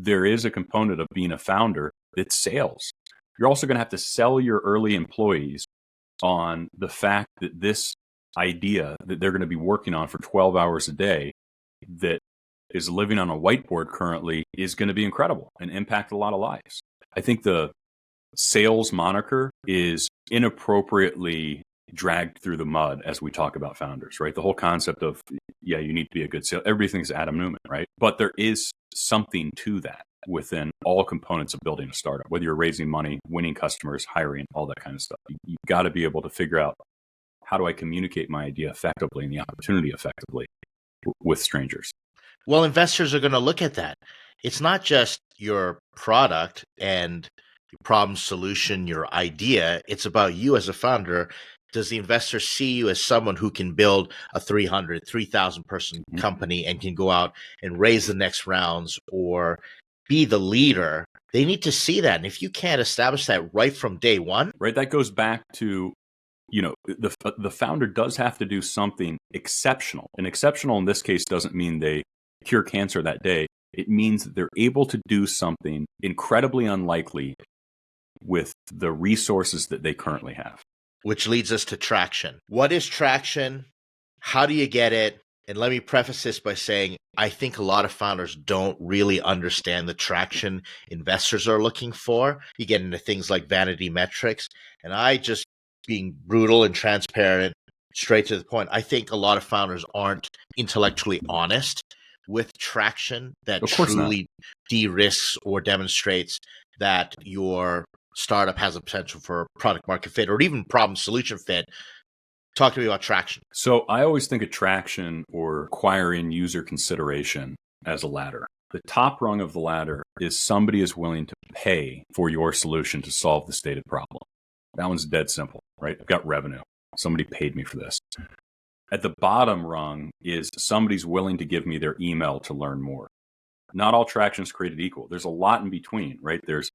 there is a component of being a founder that's sales. You're also going to have to sell your early employees on the fact that this idea that they're going to be working on for 12 hours a day that is living on a whiteboard currently is going to be incredible and impact a lot of lives. I think the sales moniker is inappropriately dragged through the mud as we talk about founders, right? The whole concept of, yeah, you need to be a good sales, everybody thinks Adam Newman, right? But there is something to that within all components of building a startup, whether you're raising money, winning customers, hiring, all that kind of stuff. You've got to be able to figure out, how do I communicate my idea effectively and the opportunity effectively with strangers? Well, investors are going to look at that. It's not just your product and your problem solution, your idea. It's about you as a founder. Does the investor see you as someone who can build a 3,000 person company and can go out and raise the next rounds or be the leader? They need to see that. And if you can't establish that right from day one. Right. That goes back to, the founder does have to do something exceptional. And exceptional in this case doesn't mean they cure cancer that day. It means that they're able to do something incredibly unlikely with the resources that they currently have. Which leads us to traction. What is traction? How do you get it? And let me preface this by saying, I think a lot of founders don't really understand the traction investors are looking for. You get into things like vanity metrics. And I just, being brutal and transparent, straight to the point, I think a lot of founders aren't intellectually honest with traction that truly de-risks or demonstrates that your startup has a potential for product market fit or even problem solution fit. Talk to me about traction. So I always think of traction or acquiring user consideration as a ladder. The top rung of the ladder is somebody is willing to pay for your solution to solve the stated problem. That one's dead simple, right? I've got revenue. Somebody paid me for this. At the bottom rung is somebody's willing to give me their email to learn more. Not all traction is created equal. There's a lot in between, right? There's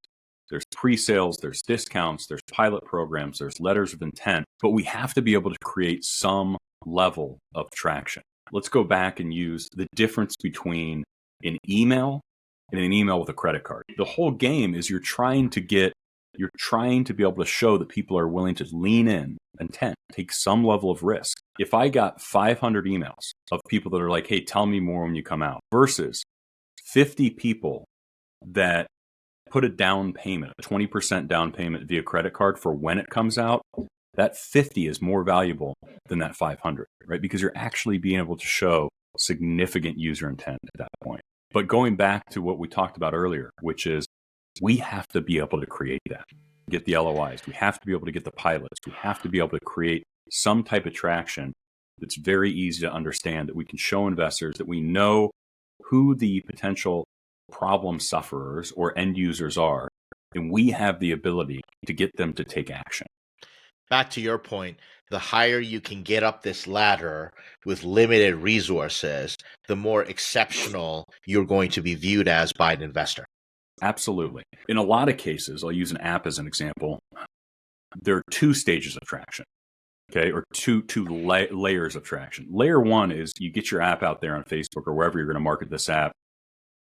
pre-sales, there's discounts, there's pilot programs, there's letters of intent, but we have to be able to create some level of traction. Let's go back and use the difference between an email and an email with a credit card. The whole game is you're trying to be able to show that people are willing to lean in, intent, take some level of risk. If I got 500 emails of people that are like, hey, tell me more when you come out, versus 50 people that put a down payment, a 20% down payment via credit card for when it comes out, that 50 is more valuable than that 500, right? Because you're actually being able to show significant user intent at that point. But going back to what we talked about earlier, which is we have to be able to create that, get the LOIs. We have to be able to get the pilots. We have to be able to create some type of traction that's very easy to understand, that we can show investors that we know who the potential problem sufferers or end users are, and we have the ability to get them to take action. Back to your point, the higher you can get up this ladder with limited resources, the more exceptional you're going to be viewed as by an investor. Absolutely. In a lot of cases, I'll use an app as an example. There are two stages of traction, okay, or two layers of traction. Layer one is you get your app out there on Facebook or wherever you're going to market this app,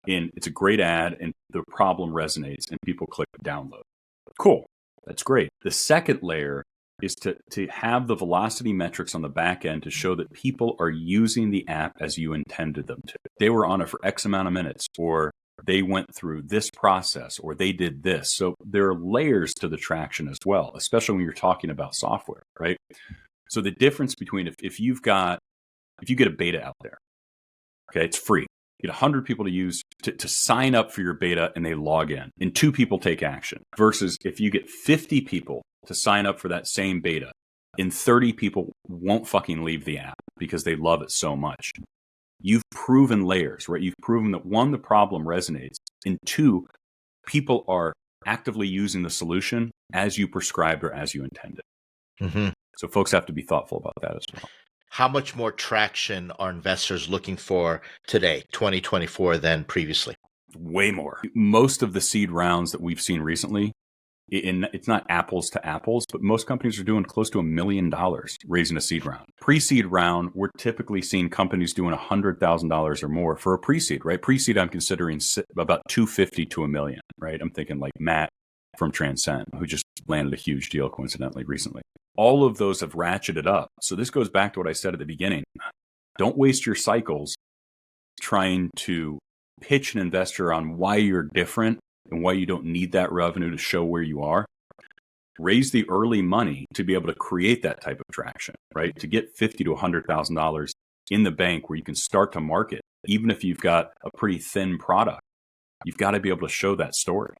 and it's a great ad and the problem resonates and people click download. Cool. That's great. The second layer is to have the velocity metrics on the back end to show that people are using the app as you intended them to. They were on it for X amount of minutes, or they went through this process, or they did this. So there are layers to the traction as well, especially when you're talking about software, right? So the difference between if you get a beta out there, okay, it's free. You get 100 people to sign up for your beta and they log in, and 2 people take action, versus if you get 50 people to sign up for that same beta and 30 people won't fucking leave the app because they love it so much. You've proven layers, right? You've proven that 1, the problem resonates, and 2, people are actively using the solution as you prescribed or as you intended. Mm-hmm. So folks have to be thoughtful about that as well. How much more traction are investors looking for today, 2024, than previously? Way more. Most of the seed rounds that we've seen recently it's not apples to apples, but most companies are doing close to $1 million raising a seed round. Pre-seed round, we're typically seeing companies doing $100,000 or more for a pre-seed, right? Pre-seed, I'm considering about 250 to $1 million, right? I'm thinking like Matt from Transcend, who just landed a huge deal coincidentally recently. All of those have ratcheted up. So this goes back to what I said at the beginning. Don't waste your cycles trying to pitch an investor on why you're different and why you don't need that revenue to show where you are. Raise the early money to be able to create that type of traction, right? To get $50,000 to $100,000 in the bank where you can start to market, even if you've got a pretty thin product, you've got to be able to show that story.